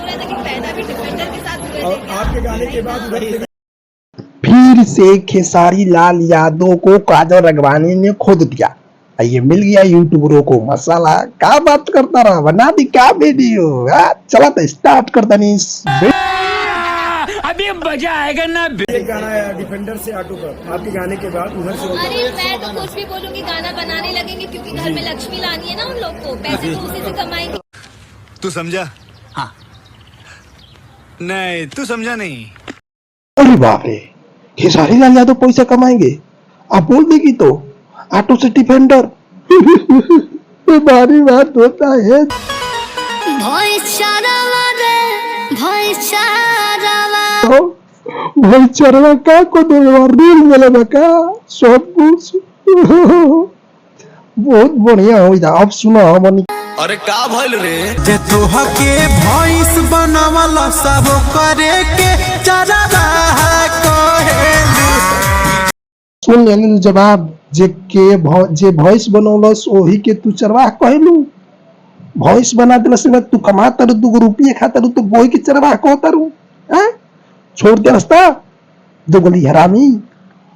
हो रहा था कि पहना भी डिफेंडर के साथ हुए और आपके गाने के बाद फिर से खेसारी लाल यादव को काजल रगवानी ने खोद दिया। ये मिल गया यूट्यूबरों को मसाला। क्या बात करता रहा, बना दी क्या वीडियो। चला तो स्टार्ट करता नहीं अभी मजा आएगा ना। एक गाना आया डिफेंडर से ऑटो पर, आपके गाने के बाद उधर से अरे मैं तो कुछ भी बोलूंगी, गाना बनाने लगेंगे क्योंकि घर में लक्ष्मी लानी है ना उन लोग को, पैसे तो उसी से कमाएंगे। तू समझा? हाँ। नहीं तू समझा नहीं। अरे बाप रे, खेसारी लाल यादव पैसा कमाएंगे। आप बोल देगी तो ऑटो से डिफेंडर। भारी बात होता है। भाई चरवा का को रील में का सब कुछ बहुत बढ़िया हो जा। अब सुनो हमनी अरे का भइल रे? जे तोह के भॉइस बनावला सब करे के चरवा कहेली। सुन ले जवाब, जे वॉइस बनौलस ओही के तू चरवाह कहलू। वॉइस बना दिलस ना तू कमाता रू, 2 रुपये खाता रू, तो बोई के चरवाह कहता रू। छोड़ दे रास्ता दोगली हरामी।